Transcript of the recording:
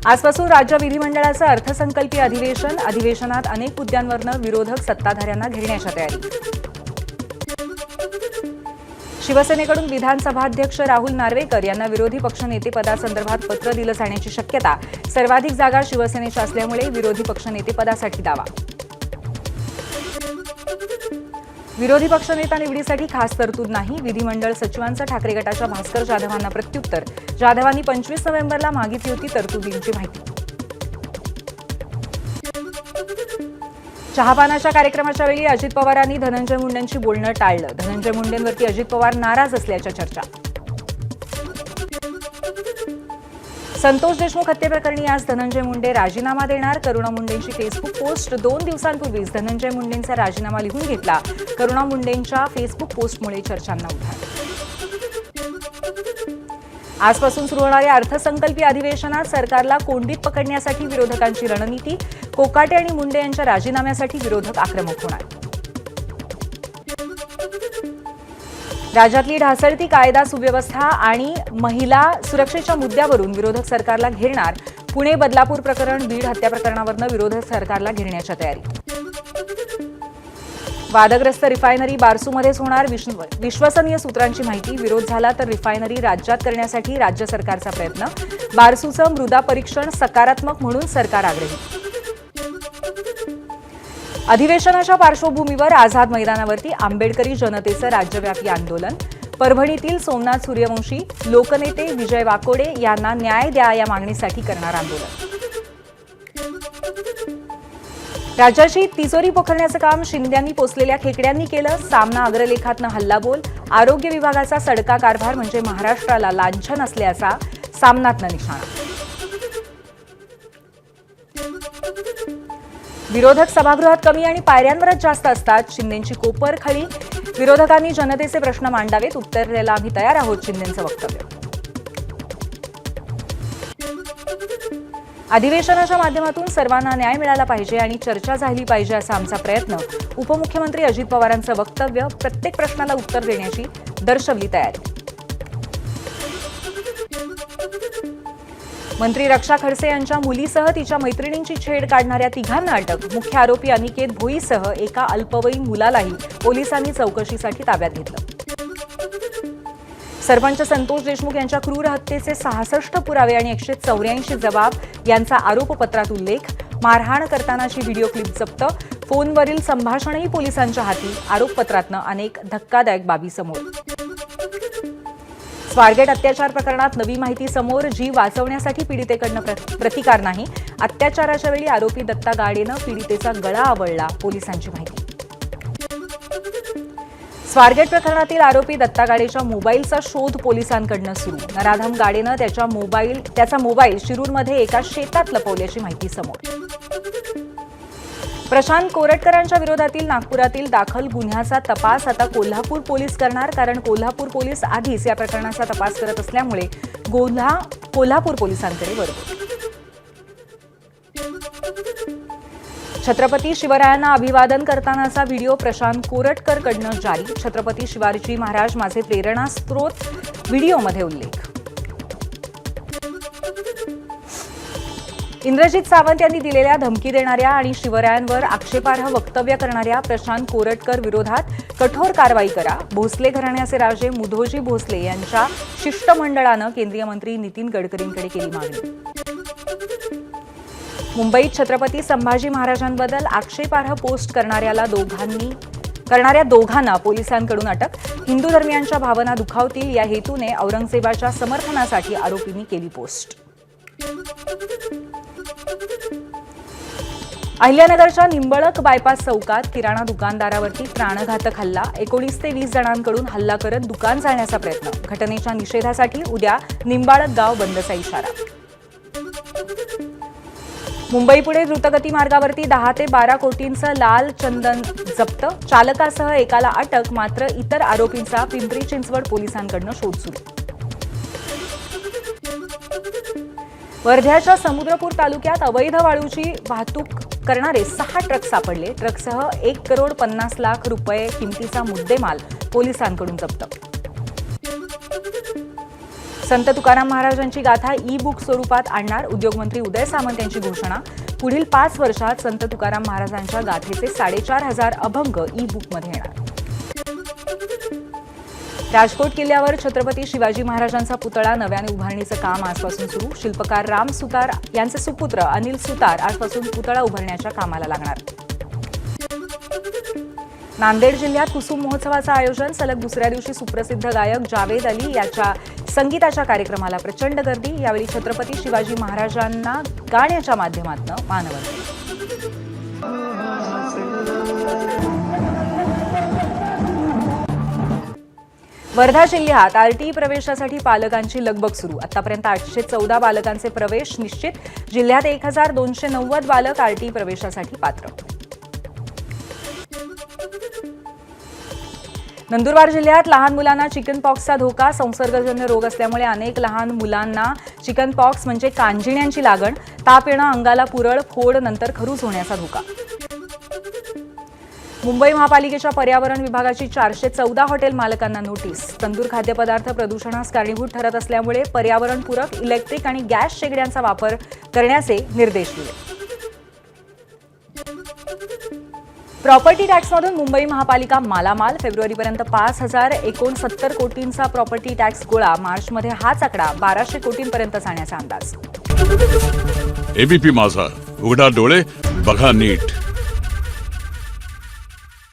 आजपासून राज्य विधिमंडळाचं अर्थसंकल्पीय अधिवेशन. अधिवेशनात अनेक मुद्द्यांवरून विरोधक सत्ताधाऱ्यांना घेरण्याच्या तयारी. शिवसेनेकडून विधानसभाध्यक्ष राहुल नार्वेकर यांना विरोधी पक्षनेतेपदासंदर्भात पत्र दिलं जाण्याची शक्यता. सर्वाधिक जागा शिवसेनेच्या असल्यामुळे विरोधी पक्षनेतेपदासाठी दावा. विरोधी पक्षनेता निवडीसाठी खास तरतूद नाही. विधिमंडळ सचिवांचं ठाकरे गटाच्या भास्कर जाधवांना प्रत्युत्तर. जाधवांनी 25 नोव्हेंबरला मागितली होती तरतुदींची माहिती. चहापानाच्या कार्यक्रमाच्या वेळी अजित पवारांनी धनंजय मुंडेंची बोलणं टाळलं. धनंजय मुंडेंवरती अजित पवार नाराज असल्याच्या चर्चा. संतोष देशमुख हत्येप्रकरणी आज धनंजय मुंडे राजीनामा देणार. करुणा मुंडेंची फेसबुक पोस्ट. 2 दिवसांपूर्वीच धनंजय मुंडेंचा राजीनामा लिहून घेतला. करुणा मुंडेंच्या फेसबुक पोस्टमुळे चर्चांना उधाण. आजपासून सुरू होणाऱ्या अर्थसंकल्पीय अधिवेशनात सरकारला कोंडीत पकडण्यासाठी विरोधकांची रणनीती. कोकाटे आणि मुंडे यांच्या राजीनाम्यासाठी विरोधक आक्रमक होणार. राज्यातली ढासळती कायदा सुव्यवस्था आणि महिला सुरक्षेच्या मुद्द्यावरून विरोधक सरकारला घेरणार. पुणे बदलापूर प्रकरण, बीड हत्या प्रकरणावरून विरोधक सरकारला घेरण्याच्या तयारी. वादग्रस्त रिफायनरी बारसूमध्येच होणार. विश्वसनीय सूत्रांची माहिती. विरोध झाला तर रिफायनरी राज्यात करण्यासाठी राज्य सरकारचा प्रयत्न. बारसूचं मृदा परीक्षण सकारात्मक म्हणून सरकार आग्रही. अधिवेशनाच्या पार्श्वभूमीवर आझाद मैदानावरती आंबेडकरी जनतेचं राज्यव्यापी आंदोलन. परभणीतील सोमनाथ सूर्यवंशी, लोकनेते विजय वाकोडे यांना न्याय द्या या मागणीसाठी करणार आंदोलन. राज्याची तिजोरी पोखरण्याचं काम शिंद्यांनी पोचलेल्या खेकड्यांनी केलं. सामना अग्रलेखातनं हल्लाबोल. आरोग्य विभागाचा सडका कारभार म्हणजे महाराष्ट्राला लांछन असल्याचा सामनातनं निशाणा. विरोधक सभागृहात कमी आणि पायऱ्यांवरच जास्त असतात. शिंदेंची कोपर खळी. विरोधकांनी जनतेचे प्रश्न मांडावेत, उत्तर द्यायला आम्ही तयार आहोत, शिंदेंचं वक्तव्य. अधिवेशनाच्या माध्यमातून सर्वांना न्याय मिळाला पाहिजे आणि चर्चा झाली पाहिजे असा आमचा प्रयत्न. उपमुख्यमंत्री अजित पवारांचं वक्तव्य. प्रत्येक प्रश्नाला उत्तर देण्याची दर्शवली तयारी. मंत्री रक्षा खडसे यांच्या मुलीसह तिच्या मैत्रिणींची छेड काढणाऱ्या तिघांना अटक. मुख्य आरोपी अनिकेत भोईसह एका अल्पवयीन मुलालाही पोलिसांनी चौकशीसाठी ताब्यात घेतलं. सरपंच संतोष देशमुख यांच्या क्रूर हत्येचे 66 पुरावे आणि 184 जबाब यांचा आरोपपत्रात उल्लेख. मारहाण करतानाची व्हिडिओ क्लिप जप्त. फोनवरील संभाषणही पोलिसांच्या हाती. आरोपपत्रातनं अनेक धक्कादायक बाबी समोर. स्वारगेट अत्याचार प्रकरणात नवी माहिती समोर. जीव वाचवण्यासाठी पीडितेकडनं प्रतिकार नाही. अत्याचाराच्या वेळी आरोपी दत्ता गाडेनं पीडितेचा गळा आवळला, पोलिसांची माहिती. स्वारगेट प्रकरणातील आरोपी दत्ता गाडेच्या मोबाईलचा शोध पोलिसांकडनं सुरू. नराधम गाडेनं त्याचा मोबाईल शिरूरमध्ये एका शेतात लपवल्याची माहिती समोर. प्रशांत कोरटकरांच्या विरोधातील नागपुरातील दाखल गुन्ह्याचा तपास आता कोल्हापूर पोलीस करणार. कारण कोल्हापूर पोलीस आधीच या प्रकरणाचा तपास करत असल्यामुळे कोल्हापूर पोलिसांकडे वळतो. छत्रपती शिवरायांना अभिवादन करतानाचा व्हिडिओ प्रशांत कोरटकरकडनं जारी. छत्रपती शिवाजी महाराज माझे प्रेरणास्त्रोत, व्हिडिओमध्ये उल्लेख. इंद्रजित सावंत यांनी दिलेल्या धमकी देणाऱ्या आणि शिवरायांवर आक्षेपार्ह वक्तव्य करणाऱ्या प्रशांत कोरटकर विरोधात कठोर कारवाई करा. भोसले घराण्याचे राजे मुधोजी भोसले यांच्या शिष्टमंडळानं केंद्रीय मंत्री नितीन गडकरींकडे केली मागणी. मुंबईत छत्रपती संभाजी महाराजांबद्दल आक्षेपार्ह पोस्ट करणाऱ्या दोघांना पोलिसांकडून अटक. हिंदू धर्मियांच्या भावना दुखावतील या हेतूने औरंगजेबाच्या समर्थनासाठी आरोपींनी केली पोस्ट. अहिल्यानगरच्या निंबळक बायपास चौकात किराणा दुकानदारावरती प्राणघातक हल्ला. 19 ते 20 जणांकडून हल्ला करत दुकान जाळण्याचा प्रयत्न. घटनेच्या निषेधासाठी उद्या निंबाळक गाव बंदचा इशारा. मुंबई पुणे द्रुतगती मार्गावरती 10 ते 12 कोटींचं लाल चंदन जप्त. चालकासह एकाला अटक. मात्र इतर आरोपींचा पिंपरी चिंचवड पोलिसांकडनं शोध सुरू. वर्ध्याच्या समुद्रपूर तालुक्यात अवैध वाळूची वाहतूक करणारे 6 ट्रक सापडले. ट्रकसह 1,50,00,000 रुपये किमतीचा मुद्देमाल पोलिसांकडून जप्त. संत तुकाराम महाराजांची गाथा ई बुक स्वरूपात आणणार उद्योगमंत्री उदय सामंत यांची घोषणा. पुढील 5 वर्षात संत तुकाराम महाराजांच्या गाथेचे 4,500 अभंग ई बुकमध्ये येणार. राजकोट किल्ल्यावर छत्रपती शिवाजी महाराजांचा पुतळा नव्याने उभारणीचं काम आजपासून सुरू. शिल्पकार राम सुतार यांचे सुपुत्र अनिल सुतार आजपासून पुतळा उभारण्याच्या कामाला लागणार. नांदेड जिल्ह्यात कुसुम महोत्सवाचं आयोजन. सलग दुसऱ्या दिवशी सुप्रसिद्ध गायक जावेद अली याच्या संगीताच्या कार्यक्रमाला प्रचंड गर्दी. यावेळी छत्रपती शिवाजी महाराजांना गाण्याच्या माध्यमातून मानवंदना. वर्धा जिल्ह्यात आरटीई प्रवेशासाठी पालकांची लगबग सुरू. आतापर्यंत 814 बालकांचे प्रवेश निश्चित. जिल्ह्यात 1290 बालक आरटीई प्रवेशासाठी पात्र. नंदुरबार जिल्ह्यात लहान मुलांना चिकन पॉक्सचा धोका. संसर्गजन्य रोग असल्यामुळे अनेक लहान मुलांना चिकन पॉक्स म्हणजे कांजिण्यांची लागण, ताप येणं, अंगाला पुरळ, फोड, नंतर खरूज होण्याचा धोका. मुंबई महापालिकेच्या पर्यावरण विभागाची 414 हॉटेल मालकांना नोटीस. तंदूर खाद्यपदार्थ प्रदूषणास कारणीभूत ठरत असल्यामुळे पर्यावरणपूरक इलेक्ट्रिक आणि गॅस शेगड्यांचा वापर करण्याचे निर्देश दिले. प्रॉपर्टी टॅक्समधून मुंबई महापालिका मालामाल. फेब्रुवारीपर्यंत 5,069 कोटींचा प्रॉपर्टी टॅक्स गोळा. मार्चमध्ये हाच आकडा 1,200 कोटींपर्यंत जाण्याचा अंदाज. एबीपी माझा, उघडा डोळे बघा नीट.